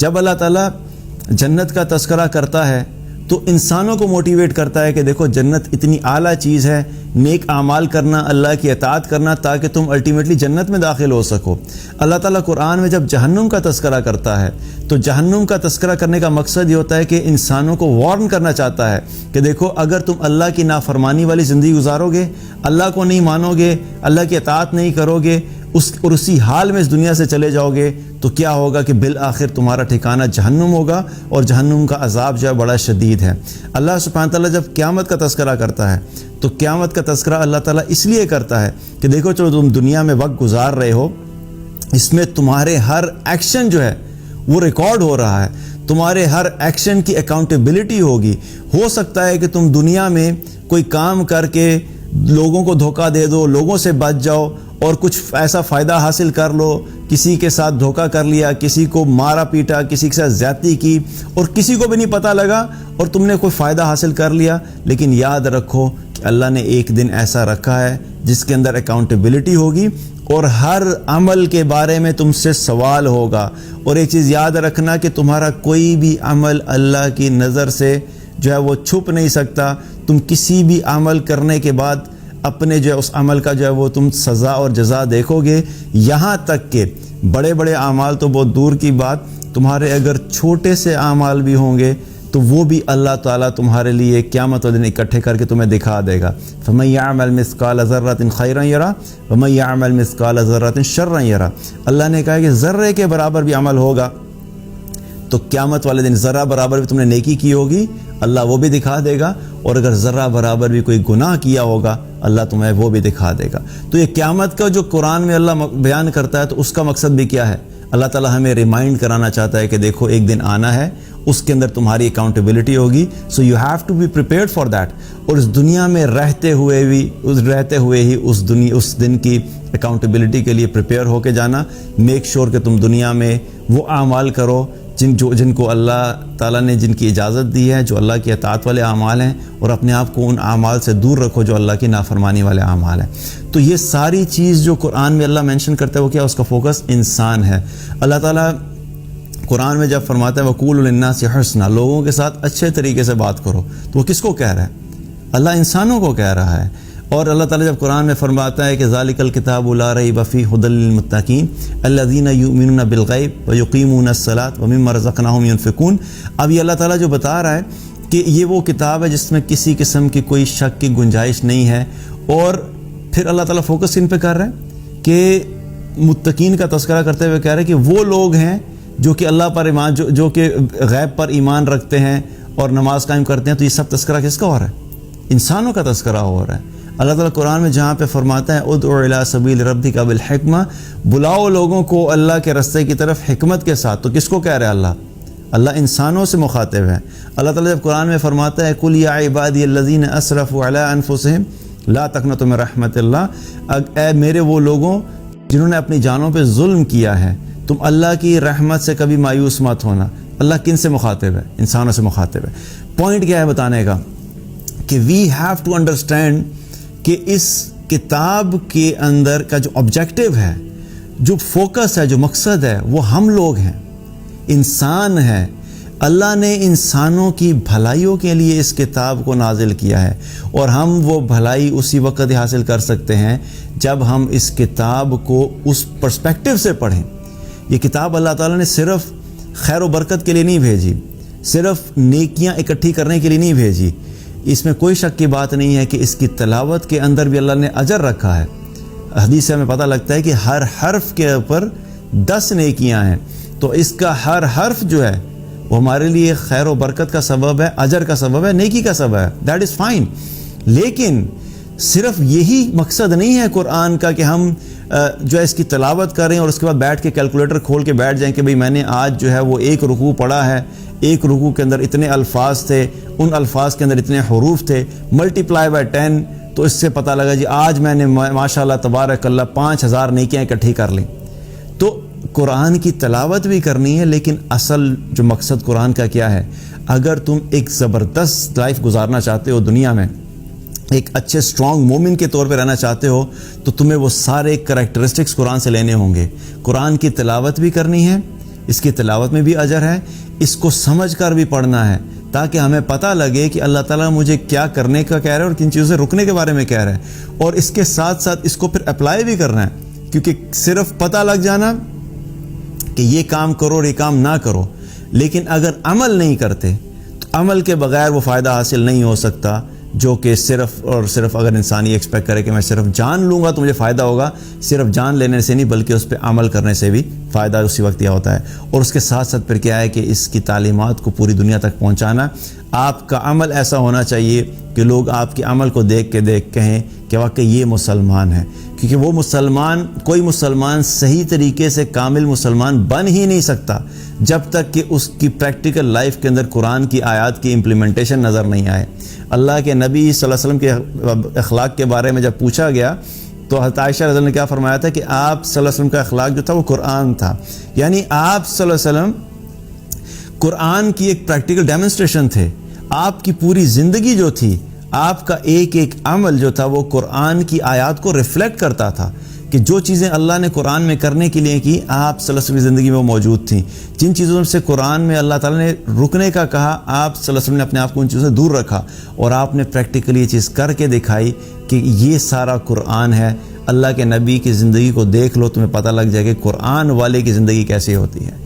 جب اللہ تعالیٰ جنت کا تذکرہ کرتا ہے تو انسانوں کو موٹیویٹ کرتا ہے کہ دیکھو جنت اتنی اعلیٰ چیز ہے، نیک اعمال کرنا، اللہ کی اطاعت کرنا، تاکہ تم الٹیمیٹلی جنت میں داخل ہو سکو۔ اللہ تعالیٰ قرآن میں جب جہنم کا تذکرہ کرتا ہے تو جہنم کا تذکرہ کرنے کا مقصد یہ ہوتا ہے کہ انسانوں کو وارن کرنا چاہتا ہے کہ دیکھو اگر تم اللہ کی نافرمانی والی زندگی گزارو گے، اللہ کو نہیں مانو گے، اللہ کی اطاعت نہیں کرو گے، اور اسی حال میں اس دنیا سے چلے جاؤ گے تو کیا ہوگا کہ بالآخر تمہارا ٹھکانہ جہنم ہوگا، اور جہنم کا عذاب جو ہے بڑا شدید ہے۔ اللہ سبحانہ تعالیٰ جب قیامت کا تذکرہ کرتا ہے تو قیامت کا تذکرہ اللہ تعالیٰ اس لیے کرتا ہے کہ دیکھو چلو تم دنیا میں وقت گزار رہے ہو، اس میں تمہارے ہر ایکشن جو ہے وہ ریکارڈ ہو رہا ہے، تمہارے ہر ایکشن کی اکاؤنٹیبلٹی ہوگی۔ ہو سکتا ہے کہ تم دنیا میں کوئی کام کر کے لوگوں کو دھوکہ دے دو، لوگوں سے بچ جاؤ اور کچھ ایسا فائدہ حاصل کر لو، کسی کے ساتھ دھوکہ کر لیا، کسی کو مارا پیٹا، کسی کے ساتھ زیادتی کی اور کسی کو بھی نہیں پتہ لگا اور تم نے کوئی فائدہ حاصل کر لیا۔ لیکن یاد رکھو کہ اللہ نے ایک دن ایسا رکھا ہے جس کے اندر اکاؤنٹیبلٹی ہوگی اور ہر عمل کے بارے میں تم سے سوال ہوگا۔ اور ایک چیز یاد رکھنا کہ تمہارا کوئی بھی عمل اللہ کی نظر سے جو ہے وہ چھپ نہیں سکتا۔ تم کسی بھی عمل کرنے کے بعد اپنے جو ہے اس عمل کا جو ہے وہ تم سزا اور جزا دیکھو گے، یہاں تک کہ بڑے بڑے اعمال تو بہت دور کی بات، تمہارے اگر چھوٹے سے اعمال بھی ہوں گے تو وہ بھی اللہ تعالیٰ تمہارے لیے قیامت والے دن اکٹھے کر کے تمہیں دکھا دے گا۔ فَمَن يَعْمَلْ مِثْقَالَ ذَرَّةٍ خَيْرًا يَرَهُ وَمَن يَعْمَلْ مِثْقَالَ ذَرَّةٍ شَرًّا يَرَهُ۔ اللہ نے کہا کہ ذرے کے برابر بھی عمل ہوگا تو قیامت والے دن ذرہ برابر بھی تم نے نیکی کی ہوگی، اللہ وہ بھی دکھا دے گا، اور اگر ذرہ برابر بھی کوئی گناہ کیا ہوگا اللہ تمہیں وہ بھی دکھا دے گا۔ تو یہ قیامت کا جو قرآن میں اللہ بیان کرتا ہے تو اس کا مقصد بھی کیا ہے؟ اللہ تعالیٰ ہمیں ریمائنڈ کرانا چاہتا ہے کہ دیکھو ایک دن آنا ہے، اس کے اندر تمہاری اکاؤنٹیبلٹی ہوگی، so you have to be prepared for that. اور اس دنیا میں رہتے ہوئے ہی اس دن کی اکاؤنٹیبلٹی کے لیے پریپیئر ہو کے جانا۔ میک شور کہ تم دنیا میں وہ اعمال کرو جن کو اللہ تعالیٰ نے جن کی اجازت دی ہے، جو اللہ کی اطاعت والے اعمال ہیں، اور اپنے آپ کو ان اعمال سے دور رکھو جو اللہ کی نافرمانی والے اعمال ہیں۔ تو یہ ساری چیز جو قرآن میں اللہ مینشن کرتا ہے وہ کیا؟ اس کا فوکس انسان ہے۔ اللہ تعالیٰ قرآن میں جب فرماتا ہے وَقُولُوا لِلنَّاسِ حُسْنًا، لوگوں کے ساتھ اچھے طریقے سے بات کرو، تو وہ کس کو کہہ رہا ہے؟ اللہ انسانوں کو کہہ رہا ہے۔ اور اللہ تعالیٰ جب قرآن میں فرماتا ہے کہ ذَلِكَ الْكِتَابُ لَا رَيْبَ فِيهِ هُدًى لِّلْمُتَّقِينَ الَّذِينَ يُؤْمِنُونَ بِالْغَيْبِ وَيُقِيمُونَ الصَّلَاةَ وَمِمَّا رَزَقْنَاهُمْ يُنْفِقُونَ۔ اب یہ اللہ تعالیٰ جو بتا رہا ہے کہ یہ وہ کتاب ہے جس میں کسی قسم کی کوئی شک کی گنجائش نہیں ہے، اور پھر اللہ تعالیٰ فوکس ان پہ کر رہا ہے کہ متقین کا تذکرہ کرتے ہوئے کہہ رہے ہیں کہ وہ لوگ ہیں جو کہ اللہ پر ایمان جو کہ غیب پر ایمان رکھتے ہیں اور نماز قائم کرتے ہیں۔ تو یہ سب تذکرہ کس کا ہو رہا ہے؟ انسانوں کا تذکرہ ہو رہا ہے۔ اللہ تعالیٰ قرآن میں جہاں پہ فرماتا ہے ادعو الی سبیل ربک بالحکمہ، بلاؤ لوگوں کو اللہ کے راستے کی طرف حکمت کے ساتھ، تو کس کو کہہ رہے ہیں؟ اللہ انسانوں سے مخاطب ہے۔ اللہ تعالیٰ جب قرآن میں فرماتا ہے قل یا عبادی الذین اسرفوا علی انفسہم لا تقنطوا من رحمت اللہ، اے میرے وہ لوگوں جنہوں نے اپنی جانوں پہ ظلم کیا ہے، تم اللہ کی رحمت سے کبھی مایوس مت ہونا۔ اللہ کن سے مخاطب ہے؟ انسانوں سے مخاطب ہے۔ پوائنٹ کیا ہے بتانے کا؟ کہ وی ہیو ٹو انڈرسٹینڈ کہ اس کتاب کے اندر کا جو آبجیکٹو ہے، جو فوکس ہے، جو مقصد ہے، وہ ہم لوگ ہیں، انسان ہے۔ اللہ نے انسانوں کی بھلائیوں کے لیے اس کتاب کو نازل کیا ہے، اور ہم وہ بھلائی اسی وقت ہی حاصل کر سکتے ہیں جب ہم اس کتاب کو اس پرسپیکٹو سے پڑھیں۔ یہ کتاب اللہ تعالیٰ نے صرف خیر و برکت کے لیے نہیں بھیجی، صرف نیکیاں اکٹھی کرنے کے لیے نہیں بھیجی۔ اس میں کوئی شک کی بات نہیں ہے کہ اس کی تلاوت کے اندر بھی اللہ نے اجر رکھا ہے۔ حدیث سے ہمیں پتہ لگتا ہے کہ ہر حرف کے اوپر 10 نیکیاں ہیں، تو اس کا ہر حرف جو ہے وہ ہمارے لیے خیر و برکت کا سبب ہے، اجر کا سبب ہے، نیکی کا سبب ہے، دیٹ از فائن۔ لیکن صرف یہی مقصد نہیں ہے قرآن کا کہ ہم جو ہے اس کی تلاوت کریں اور اس کے بعد بیٹھ کے کیلکولیٹر کھول کے بیٹھ جائیں کہ بھئی میں نے آج جو ہے وہ ایک رکوع پڑھا ہے، ایک رکوع کے اندر اتنے الفاظ تھے، ان الفاظ کے اندر اتنے حروف تھے، ملٹیپلائی بائی 10، تو اس سے پتہ لگا جی آج میں نے ماشاءاللہ تبارک اللہ 5000 نیکیاں اکٹھی کر لیں۔ تو قرآن کی تلاوت بھی کرنی ہے، لیکن اصل جو مقصد قرآن کا کیا ہے؟ اگر تم ایک زبردست لائف گزارنا چاہتے ہو دنیا میں، ایک اچھے اسٹرانگ مومن کے طور پہ رہنا چاہتے ہو، تو تمہیں وہ سارے کریکٹرسٹکس قرآن سے لینے ہوں گے۔ قرآن کی تلاوت بھی کرنی ہے، اس کی تلاوت میں بھی اجر ہے، اس کو سمجھ کر بھی پڑھنا ہے تاکہ ہمیں پتہ لگے کہ اللہ تعالیٰ مجھے کیا کرنے کا کہہ رہا ہے اور کن چیزوں سے رکنے کے بارے میں کہہ رہا ہے، اور اس کے ساتھ ساتھ اس کو پھر اپلائی بھی کرنا ہے، کیونکہ صرف پتہ لگ جانا کہ یہ کام کرو اور یہ کام نہ کرو، لیکن اگر عمل نہیں کرتے تو عمل کے بغیر وہ فائدہ حاصل نہیں ہو سکتا، جو کہ صرف اور صرف اگر انسان یہ ایکسپیکٹ کرے کہ میں صرف جان لوں گا تو مجھے فائدہ ہوگا، صرف جان لینے سے نہیں بلکہ اس پہ عمل کرنے سے بھی فائدہ اسی وقت یہ ہوتا ہے۔ اور اس کے ساتھ ساتھ پھر کیا ہے کہ اس کی تعلیمات کو پوری دنیا تک پہنچانا، آپ کا عمل ایسا ہونا چاہیے کہ لوگ آپ کے عمل کو دیکھ کہیں کہ واقعی یہ مسلمان ہے، کیونکہ وہ مسلمان، کوئی مسلمان صحیح طریقے سے کامل مسلمان بن ہی نہیں سکتا جب تک کہ اس کی پریکٹیکل لائف کے اندر قرآن کی آیات کی امپلیمنٹیشن نظر نہیں آئے۔ اللہ کے نبی صلی اللہ علیہ وسلم کے اخلاق کے بارے میں جب پوچھا گیا تو حضرت عائشہ رضی اللہ عنہا نے کیا فرمایا تھا کہ آپ صلی اللہ علیہ وسلم کا اخلاق جو تھا وہ قرآن تھا، یعنی آپ صلی اللہ علیہ وسلم قرآن کی ایک پریکٹیکل ڈیمونسٹریشن تھے۔ آپ کی پوری زندگی جو تھی، آپ کا ایک ایک عمل جو تھا وہ قرآن کی آیات کو ریفلیکٹ کرتا تھا کہ جو چیزیں اللہ نے قرآن میں کرنے کے لیے کی آپ صلی اللہ علیہ وسلم کی زندگی میں وہ موجود تھیں، جن چیزوں سے قرآن میں اللہ تعالیٰ نے رکنے کا کہا آپ صلی اللہ علیہ وسلم نے اپنے آپ کو ان چیزوں سے دور رکھا، اور آپ نے پریکٹیکلی یہ چیز کر کے دکھائی کہ یہ سارا قرآن ہے۔ اللہ کے نبی کی زندگی کو دیکھ لو، تمہیں پتہ لگ جائے کہ قرآن والے کی زندگی کیسی ہوتی ہے۔